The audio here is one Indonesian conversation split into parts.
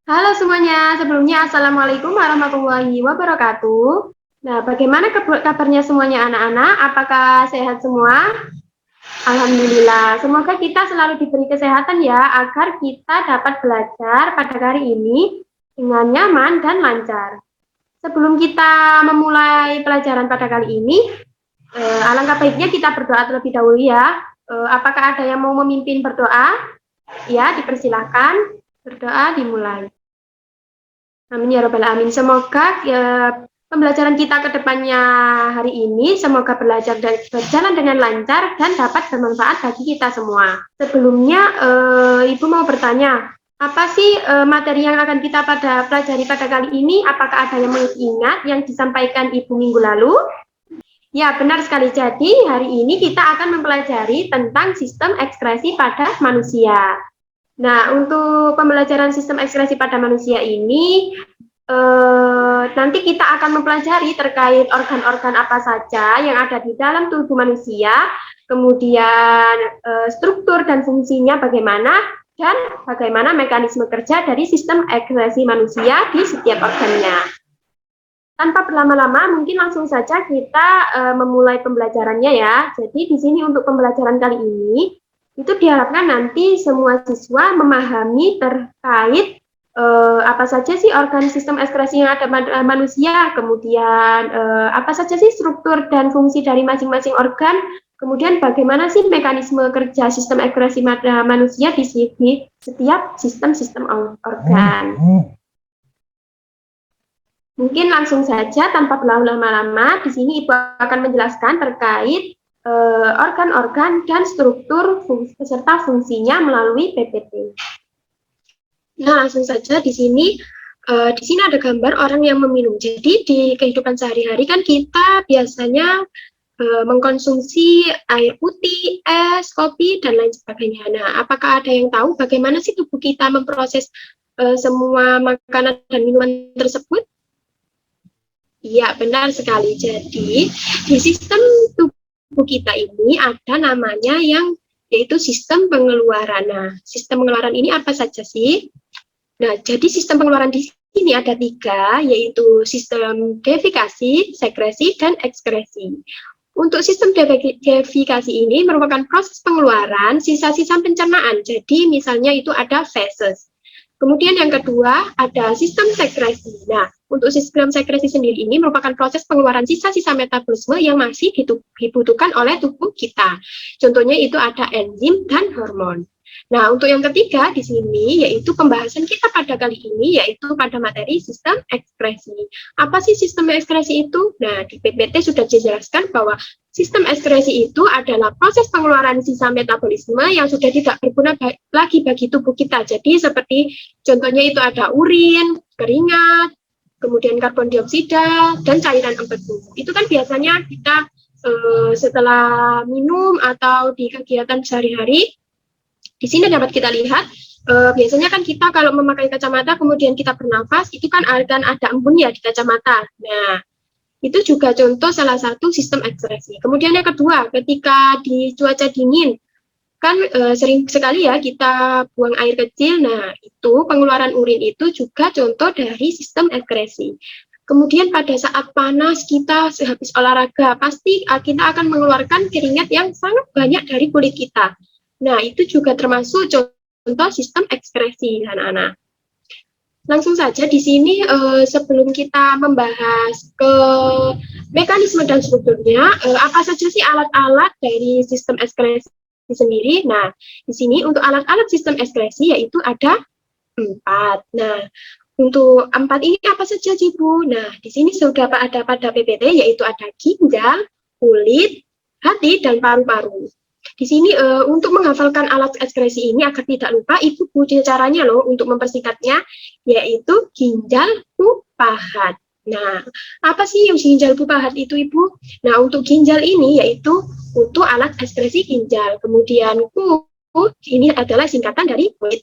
Halo semuanya, sebelumnya Assalamualaikum warahmatullahi wabarakatuh. Nah, bagaimana kabarnya semuanya anak-anak? Apakah sehat semua? Alhamdulillah, semoga kita selalu diberi kesehatan ya, agar kita dapat belajar pada hari ini dengan nyaman dan lancar. Sebelum kita memulai pelajaran pada kali ini, alangkah baiknya kita berdoa terlebih dahulu ya. Apakah ada yang mau memimpin berdoa? Ya, dipersilahkan. Berdoa dimulai. Amin ya robbal alamin. Semoga pembelajaran kita ke depannya hari ini semoga berjalan dengan lancar dan dapat bermanfaat bagi kita semua. Sebelumnya Ibu mau bertanya, apa sih materi yang akan kita pelajari pada kali ini? Apakah ada yang masih ingat yang disampaikan Ibu minggu lalu? Ya, benar sekali. Jadi, hari ini kita akan mempelajari tentang sistem ekspresi pada manusia. Nah, untuk pembelajaran sistem ekspresi pada manusia ini, nanti kita akan mempelajari terkait organ-organ apa saja yang ada di dalam tubuh manusia, kemudian struktur dan fungsinya bagaimana, dan bagaimana mekanisme kerja dari sistem ekspresi manusia di setiap organnya. Tanpa berlama-lama, mungkin langsung saja kita memulai pembelajarannya ya. Jadi di sini untuk pembelajaran kali ini, itu diharapkan nanti semua siswa memahami terkait apa saja sih organ sistem ekspresi yang ada pada manusia, kemudian apa saja sih struktur dan fungsi dari masing-masing organ, kemudian bagaimana sih mekanisme kerja sistem ekspresi manusia di setiap sistem-sistem organ. Mungkin langsung saja tanpa berlama-lama, di sini Ibu akan menjelaskan terkait organ-organ dan struktur beserta fungsinya melalui PPT. Nah, langsung saja di sini ada gambar orang yang meminum. Jadi di kehidupan sehari-hari kan kita biasanya mengkonsumsi air putih, es, kopi, dan lain sebagainya. Nah, apakah ada yang tahu bagaimana sih tubuh kita memproses semua makanan dan minuman tersebut? Iya, benar sekali. Jadi, di sistem tubuh kita ini ada namanya yang yaitu sistem pengeluaran. Nah, sistem pengeluaran ini apa saja sih? Nah, jadi sistem pengeluaran di sini ada 3, yaitu sistem defikasi, sekresi, dan ekskresi. Untuk sistem defikasi ini merupakan proses pengeluaran sisa-sisa pencernaan. Jadi, misalnya itu ada feses. Kemudian yang kedua ada sistem sekresi. Nah, untuk sistem sekresi sendiri ini merupakan proses pengeluaran sisa-sisa metabolisme yang masih dibutuhkan oleh tubuh kita. Contohnya itu ada enzim dan hormon. Nah, untuk yang ketiga di sini yaitu pembahasan kita pada kali ini yaitu pada materi sistem ekskresi. Apa sih sistem ekskresi itu? Nah, di PPT sudah dijelaskan bahwa sistem ekskresi itu adalah proses pengeluaran sisa metabolisme yang sudah tidak berguna lagi bagi tubuh kita. Jadi seperti contohnya itu ada urin, keringat, kemudian karbon dioksida, dan cairan empedu. Itu kan biasanya kita setelah minum atau di kegiatan sehari-hari. Di sini dapat kita lihat, biasanya kan kita kalau memakai kacamata kemudian kita bernafas, itu kan akan ada embun ya di kacamata. Nah, itu juga contoh salah satu sistem ekskresi. Kemudian yang kedua, ketika di cuaca dingin, kan sering sekali ya kita buang air kecil, nah itu pengeluaran urin itu juga contoh dari sistem ekskresi. Kemudian pada saat panas kita sehabis olahraga, pasti kita akan mengeluarkan keringat yang sangat banyak dari kulit kita. Nah, itu juga termasuk contoh sistem ekskresi, anak-anak. Langsung saja di sini sebelum kita membahas ke mekanisme dan strukturnya, apa saja sih alat-alat dari sistem ekskresi sendiri? Nah, di sini untuk alat-alat sistem ekskresi yaitu ada 4. Nah, untuk 4 ini apa saja, Ibu? Nah, di sini sudah ada pada PPT yaitu ada ginjal, kulit, hati, dan paru-paru. Di sini untuk menghafalkan alat ekskresi ini agar tidak lupa, Ibu punya caranya loh untuk mempersingkatnya, yaitu ginjal pupahat. Nah, apa sih yang ginjal pupahat itu, Ibu? Nah, untuk ginjal ini yaitu untuk alat ekskresi ginjal. Kemudian ku ini adalah singkatan dari kulit.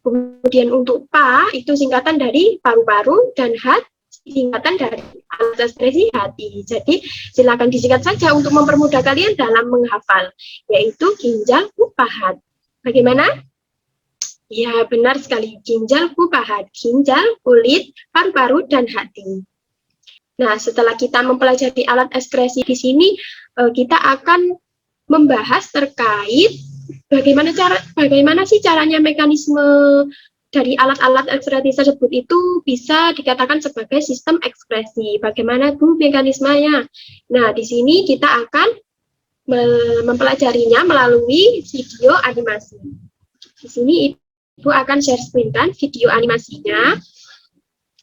Kemudian untuk pa itu singkatan dari paru-paru, dan hat singkatan dari alat ekspresi hati. Jadi silakan disingkat saja untuk mempermudah kalian dalam menghafal, yaitu ginjal pupahat. Bagaimana? Ya, benar sekali. Ginjal paha, ginjal, kulit, paru-paru, dan hati. Nah, setelah kita mempelajari alat ekskresi di sini, kita akan membahas terkait bagaimana sih caranya mekanisme dari alat-alat ekskresi tersebut itu bisa dikatakan sebagai sistem ekspresi. Bagaimana tuh mekanismenya? Nah, di sini kita akan mempelajarinya melalui video animasi. Di sini Ibu akan share screen kan video animasinya.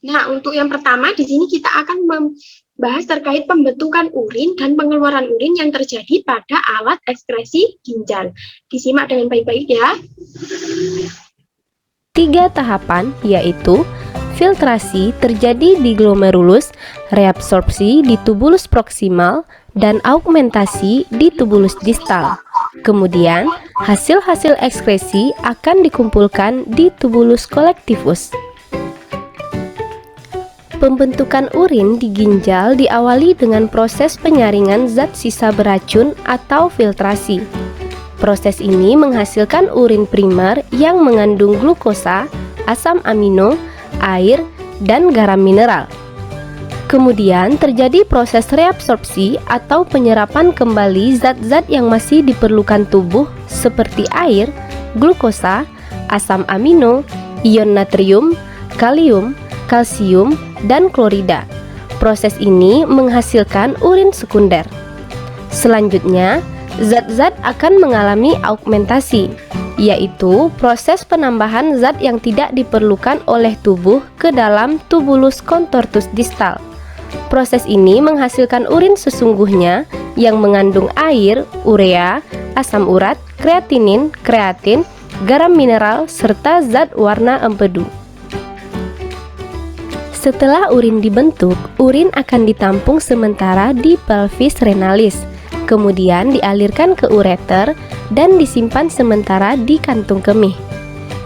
Nah, untuk yang pertama di sini kita akan membahas terkait pembentukan urin dan pengeluaran urin yang terjadi pada alat ekskresi ginjal. Disimak dengan baik-baik ya. 3 tahapan yaitu filtrasi terjadi di glomerulus, reabsorpsi di tubulus proksimal, dan augmentasi di tubulus distal. Kemudian, hasil-hasil ekskresi akan dikumpulkan di tubulus kolektivus. Pembentukan urin di ginjal diawali dengan proses penyaringan zat sisa beracun atau filtrasi. Proses ini menghasilkan urin primer yang mengandung glukosa, asam amino, air, dan garam mineral. Kemudian terjadi proses reabsorpsi atau penyerapan kembali zat-zat yang masih diperlukan tubuh seperti air, glukosa, asam amino, ion natrium, kalium, kalsium, dan klorida. Proses ini menghasilkan urin sekunder. Selanjutnya, zat-zat akan mengalami augmentasi, yaitu proses penambahan zat yang tidak diperlukan oleh tubuh ke dalam tubulus contortus distal. Proses ini menghasilkan urin sesungguhnya yang mengandung air, urea, asam urat, kreatinin, kreatin, garam mineral, serta zat warna empedu. Setelah urin dibentuk, urin akan ditampung sementara di pelvis renalis, kemudian dialirkan ke ureter dan disimpan sementara di kantung kemih.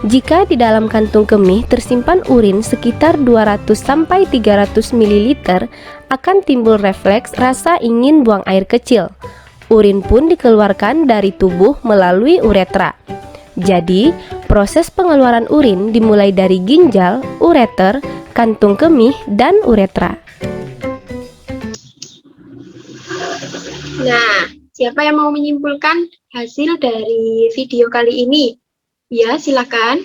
Jika di dalam kantung kemih tersimpan urin sekitar 200-300 ml, akan timbul refleks rasa ingin buang air kecil. Urin pun dikeluarkan dari tubuh melalui uretra. Jadi, proses pengeluaran urin dimulai dari ginjal, ureter, kantung kemih, dan uretra. Nah, siapa yang mau menyimpulkan hasil dari video kali ini? Ya, silakan.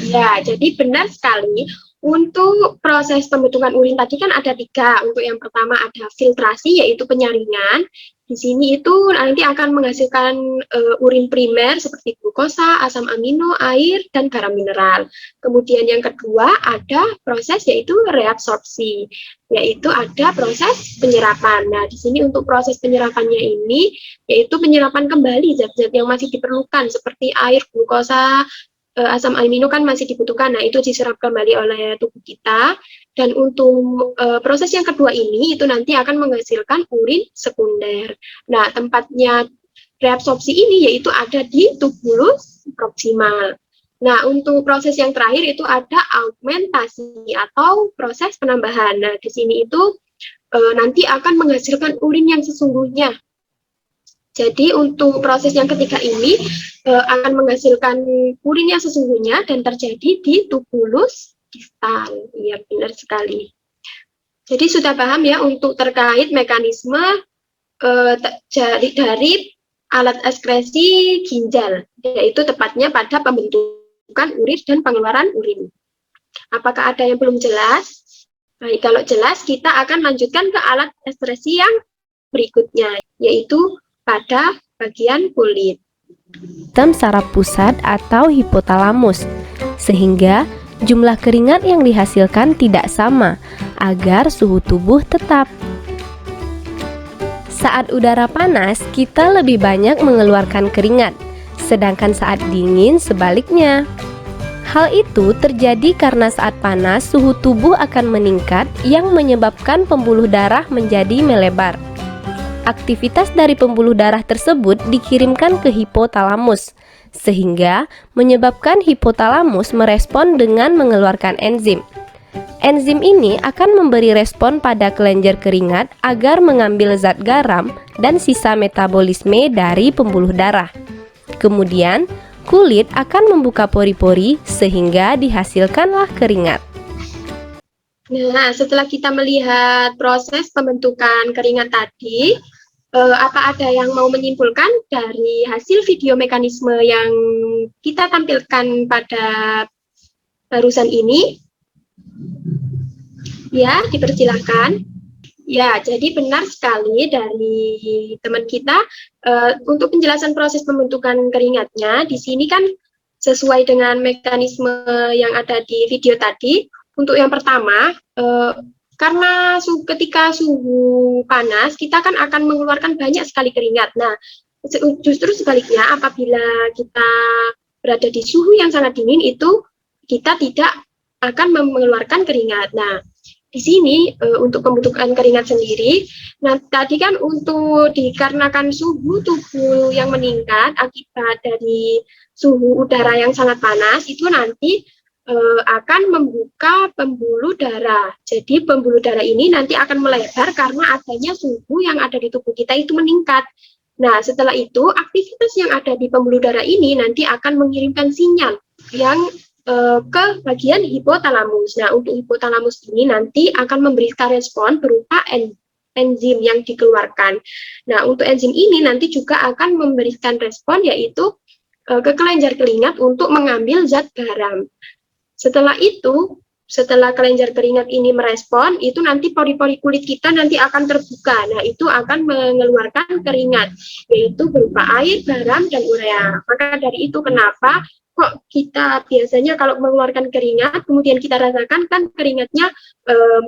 Ya, jadi benar sekali. Untuk proses pembentukan urin tadi kan ada 3. Untuk yang pertama ada filtrasi, yaitu penyaringan. Di sini itu nanti akan menghasilkan urin primer seperti glukosa, asam amino, air, dan garam mineral. Kemudian yang kedua ada proses yaitu reabsorpsi, yaitu ada proses penyerapan. Nah, di sini untuk proses penyerapannya ini yaitu penyerapan kembali zat-zat yang masih diperlukan seperti air, glukosa, asam amino kan masih dibutuhkan. Nah, itu diserap kembali oleh tubuh kita. Dan untuk proses yang kedua ini itu nanti akan menghasilkan urin sekunder. Nah, tempatnya reabsorpsi ini yaitu ada di tubulus proksimal. Nah, untuk proses yang terakhir itu ada augmentasi atau proses penambahan. Nah, di sini itu nanti akan menghasilkan urin yang sesungguhnya. Jadi untuk proses yang ketiga ini akan menghasilkan urin yang sesungguhnya dan terjadi di tubulus distal. Iya, benar sekali. Jadi sudah paham ya untuk terkait mekanisme dari alat ekskresi ginjal, yaitu tepatnya pada pembentukan urin dan pengeluaran urin. Apakah ada yang belum jelas? Baik, kalau jelas kita akan lanjutkan ke alat ekskresi yang berikutnya, yaitu pada bagian kulit. Sistem saraf pusat atau hipotalamus, sehingga jumlah keringat yang dihasilkan tidak sama agar suhu tubuh tetap. Saat udara panas, kita lebih banyak mengeluarkan keringat, sedangkan saat dingin sebaliknya. Hal itu terjadi karena saat panas suhu tubuh akan meningkat yang menyebabkan pembuluh darah menjadi melebar. Aktivitas dari pembuluh darah tersebut dikirimkan ke hipotalamus, sehingga menyebabkan hipotalamus merespon dengan mengeluarkan enzim. Enzim ini akan memberi respon pada kelenjar keringat agar mengambil zat garam dan sisa metabolisme dari pembuluh darah. Kemudian, kulit akan membuka pori-pori sehingga dihasilkanlah keringat. Nah, setelah kita melihat proses pembentukan keringat tadi, apa ada yang mau menyimpulkan dari hasil video mekanisme yang kita tampilkan pada barusan ini? Ya, dipersilakan. Ya, jadi benar sekali dari teman kita untuk penjelasan proses pembentukan keringatnya. Di sini kan sesuai dengan mekanisme yang ada di video tadi. Untuk yang pertama, karena ketika suhu panas, kita kan akan mengeluarkan banyak sekali keringat. Nah, justru sebaliknya, apabila kita berada di suhu yang sangat dingin, itu kita tidak akan mengeluarkan keringat. Nah, di sini untuk pembentukan keringat sendiri, nah tadi kan untuk dikarenakan suhu tubuh yang meningkat akibat dari suhu udara yang sangat panas, itu nanti akan membuka pembuluh darah. Jadi pembuluh darah ini nanti akan melebar karena adanya suhu yang ada di tubuh kita itu meningkat. Nah, setelah itu aktivitas yang ada di pembuluh darah ini nanti akan mengirimkan sinyal yang ke bagian hipotalamus. Nah, untuk hipotalamus ini nanti akan memberikan respon berupa enzim yang dikeluarkan. Nah, untuk enzim ini nanti juga akan memberikan respon yaitu ke kelenjar keringat untuk mengambil zat garam. Setelah itu, setelah kelenjar keringat ini merespon, itu nanti pori-pori kulit kita nanti akan terbuka. Nah, itu akan mengeluarkan keringat, yaitu berupa air, garam, dan urea. Maka dari itu kenapa kok kita biasanya kalau mengeluarkan keringat, kemudian kita rasakan kan keringatnya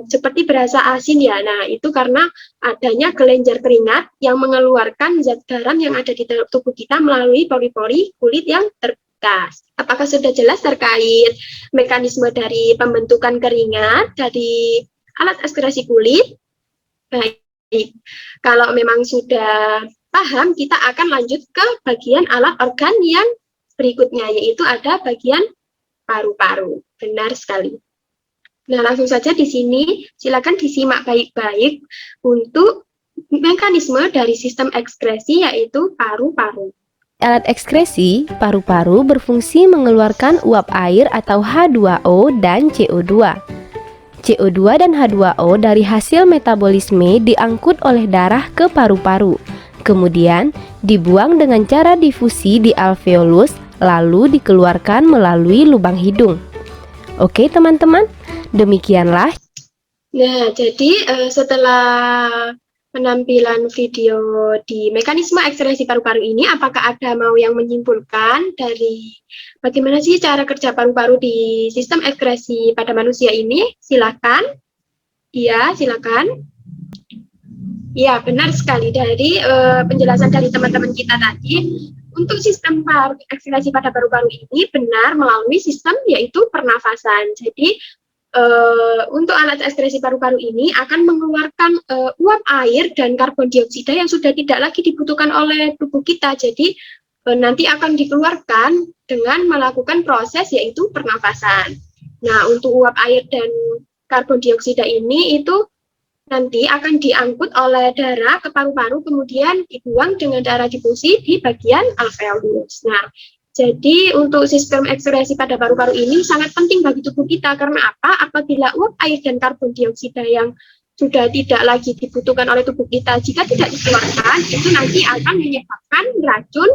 seperti berasa asin ya. Nah, itu karena adanya kelenjar keringat yang mengeluarkan zat garam yang ada di tubuh kita melalui pori-pori kulit yang terbuka. Apakah sudah jelas terkait mekanisme dari pembentukan keringat dari alat ekskresi kulit? Baik, kalau memang sudah paham, kita akan lanjut ke bagian alat organ yang berikutnya, yaitu ada bagian paru-paru. Benar sekali. Nah, langsung saja di sini, silakan disimak baik-baik untuk mekanisme dari sistem ekskresi, yaitu paru-paru. Alat ekskresi, paru-paru berfungsi mengeluarkan uap air atau H2O dan CO2. CO2 dan H2O dari hasil metabolisme diangkut oleh darah ke paru-paru, kemudian dibuang dengan cara difusi di alveolus, lalu dikeluarkan melalui lubang hidung. Oke teman-teman, demikianlah. Nah, jadi setelah penampilan video di mekanisme ekskresi paru-paru ini, apakah ada mau yang menyimpulkan dari bagaimana sih cara kerja paru-paru di sistem ekskresi pada manusia ini? Silakan. Iya, silakan. Ya, benar sekali dari penjelasan dari teman-teman kita tadi. Untuk sistem ekskresi pada paru-paru ini benar melalui sistem yaitu pernafasan. Jadi untuk alat ekskresi paru-paru ini akan mengeluarkan uap air dan karbon dioksida yang sudah tidak lagi dibutuhkan oleh tubuh kita. Jadi nanti akan dikeluarkan dengan melakukan proses yaitu pernafasan. Nah, untuk uap air dan karbon dioksida ini itu nanti akan diangkut oleh darah ke paru-paru, kemudian dibuang dengan darah difusi di bagian alveolus. Nah, jadi untuk sistem ekskresi pada paru-paru ini sangat penting bagi tubuh kita. Karena apa? Apabila uap air dan karbon dioksida yang sudah tidak lagi dibutuhkan oleh tubuh kita, jika tidak dikeluarkan, itu nanti akan menyebabkan racun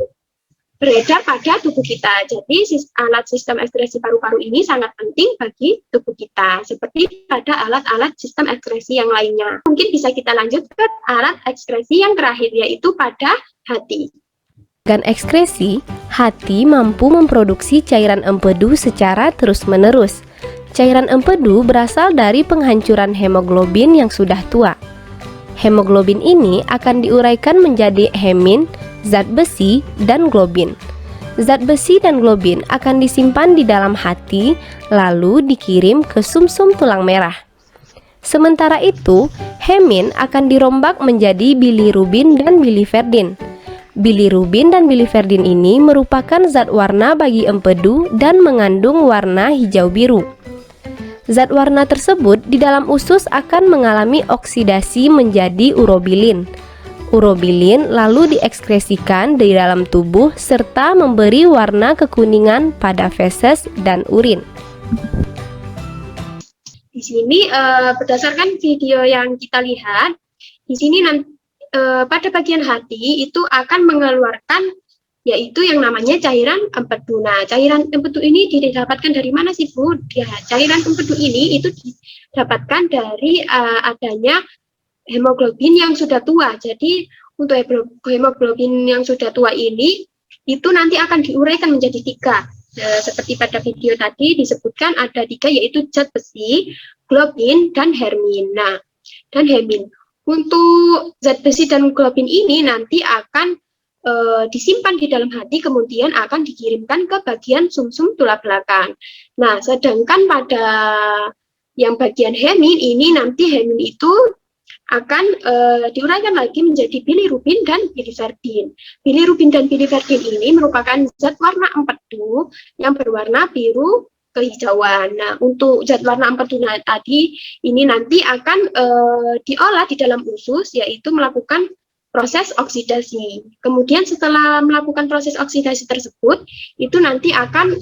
beredar pada tubuh kita. Jadi alat sistem ekskresi paru-paru ini sangat penting bagi tubuh kita, seperti pada alat-alat sistem ekskresi yang lainnya. Mungkin bisa kita lanjut ke alat ekskresi yang terakhir, yaitu pada hati. Organ ekskresi, hati mampu memproduksi cairan empedu secara terus-menerus. Cairan empedu berasal dari penghancuran hemoglobin yang sudah tua. Hemoglobin ini akan diuraikan menjadi hemin, zat besi, dan globin. Zat besi dan globin akan disimpan di dalam hati, lalu dikirim ke sumsum tulang merah. Sementara itu, hemin akan dirombak menjadi bilirubin dan biliverdin. Bilirubin dan biliverdin ini merupakan zat warna bagi empedu dan mengandung warna hijau biru. Zat warna tersebut di dalam usus akan mengalami oksidasi menjadi urobilin. Urobilin lalu diekskresikan di dalam tubuh serta memberi warna kekuningan pada feses dan urin. Di sini berdasarkan video yang kita lihat, di sini nanti pada bagian hati itu akan mengeluarkan yaitu yang namanya cairan empedu. Nah, cairan empedu ini didapatkan dari mana sih, Bu? Ya, cairan empedu ini itu didapatkan dari adanya hemoglobin yang sudah tua. Jadi untuk hemoglobin yang sudah tua ini itu nanti akan diuraikan menjadi 3. Seperti pada video tadi disebutkan ada 3 yaitu zat besi, globin, dan hermin. Nah, dan hemin. Untuk zat besi dan globin ini nanti akan disimpan di dalam hati, kemudian akan dikirimkan ke bagian sumsum tulang belakang. Nah, sedangkan pada yang bagian hemin ini nanti hemin itu akan diuraikan lagi menjadi bilirubin dan biliverdin. Bilirubin dan biliverdin ini merupakan zat warna empedu yang berwarna biru kehijauan. Nah, untuk zat warna empedu tadi ini nanti akan diolah di dalam usus, yaitu melakukan proses oksidasi. Kemudian setelah melakukan proses oksidasi tersebut, itu nanti akan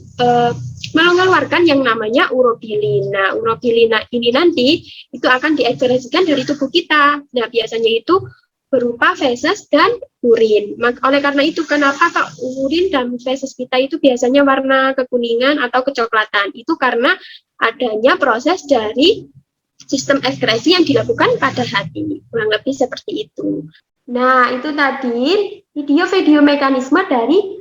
mengeluarkan yang namanya urobilin. Nah, urobilin ini nanti itu akan diekskresikan dari tubuh kita. Nah, biasanya itu berupa feses dan urin. Oleh karena itu, kenapa urin dan feses kita itu biasanya warna kekuningan atau kecoklatan? Itu karena adanya proses dari sistem ekskresi yang dilakukan pada hati. Kurang lebih seperti itu. Nah, itu tadi video mekanisme dari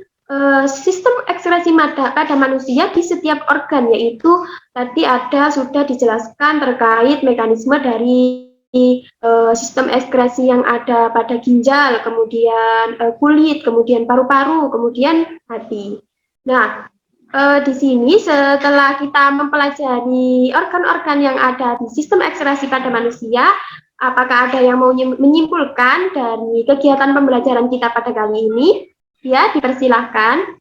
sistem ekskresi pada manusia di setiap organ, yaitu tadi sudah dijelaskan terkait mekanisme dari sistem ekskresi yang ada pada ginjal, kemudian kulit, kemudian paru-paru, kemudian hati. Nah, di sini setelah kita mempelajari organ-organ yang ada di sistem ekskresi pada manusia, apakah ada yang mau menyimpulkan dari kegiatan pembelajaran kita pada kali ini? Ya, dipersilahkan.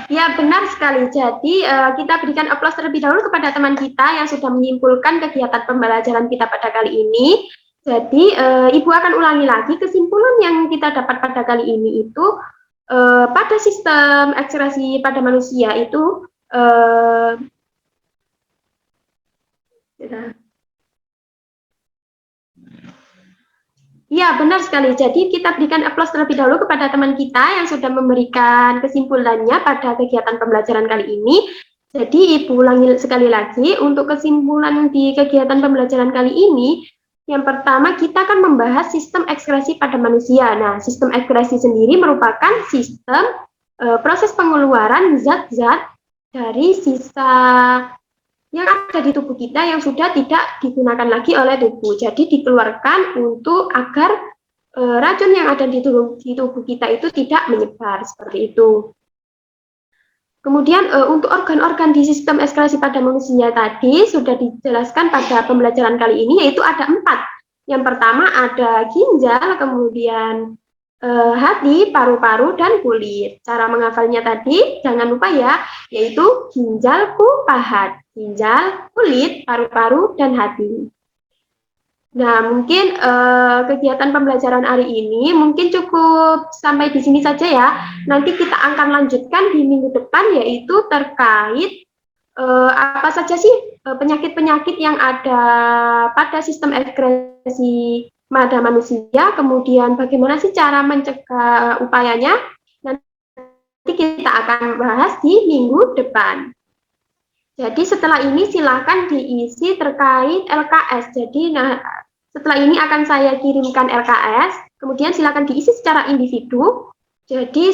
Ya, benar sekali. Jadi, kita berikan aplaus terlebih dahulu kepada teman kita yang sudah menyimpulkan kegiatan pembelajaran kita pada kali ini. Jadi, Ibu akan ulangi lagi kesimpulan yang kita dapat pada kali ini itu, pada sistem ekskresi pada manusia itu, ya, benar sekali. Jadi kita berikan aplaus terlebih dahulu kepada teman kita yang sudah memberikan kesimpulannya pada kegiatan pembelajaran kali ini. Jadi Ibu ulangi sekali lagi untuk kesimpulan di kegiatan pembelajaran kali ini. Yang pertama, kita akan membahas sistem ekskresi pada manusia. Nah, sistem ekskresi sendiri merupakan sistem proses pengeluaran zat-zat dari sisa yang ada di tubuh kita yang sudah tidak digunakan lagi oleh tubuh. Jadi dikeluarkan untuk agar racun yang ada di tubuh kita itu tidak menyebar, seperti itu. Kemudian untuk organ-organ di sistem ekskresi pada manusia tadi sudah dijelaskan pada pembelajaran kali ini, yaitu ada 4. Yang pertama ada ginjal, kemudian hati, paru-paru, dan kulit. Cara menghafalnya tadi, jangan lupa ya, yaitu ginjal, pahat, ginjal, kulit, paru-paru, dan hati. Nah, mungkin kegiatan pembelajaran hari ini mungkin cukup sampai di sini saja ya. Nanti kita akan lanjutkan di minggu depan, yaitu terkait apa saja sih penyakit-penyakit yang ada pada sistem ekskresi pada manusia, kemudian bagaimana sih cara mencegah upayanya, nanti kita akan bahas di minggu depan. Jadi setelah ini silakan diisi terkait LKS. Jadi setelah ini akan saya kirimkan LKS, kemudian silakan diisi secara individu. Jadi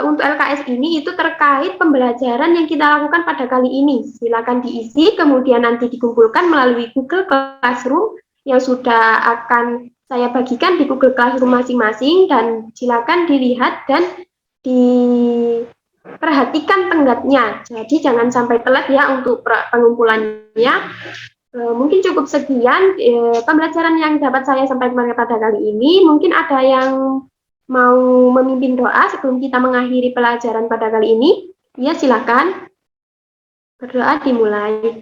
untuk LKS ini itu terkait pembelajaran yang kita lakukan pada kali ini. Silakan diisi, kemudian nanti dikumpulkan melalui Google Classroom yang sudah akan saya bagikan di Google Classroom masing-masing, dan silakan dilihat dan diperhatikan tenggatnya. Jadi jangan sampai telat ya untuk pengumpulannya. Mungkin cukup sekian pembelajaran yang dapat saya sampaikan pada kali ini. Mungkin ada yang mau memimpin doa sebelum kita mengakhiri pelajaran pada kali ini. Ya, silakan. Berdoa dimulai.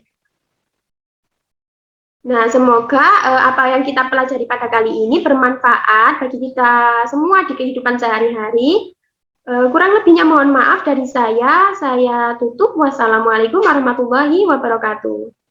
Nah, semoga apa yang kita pelajari pada kali ini bermanfaat bagi kita semua di kehidupan sehari-hari. Kurang lebihnya mohon maaf dari saya tutup. Wassalamualaikum warahmatullahi wabarakatuh.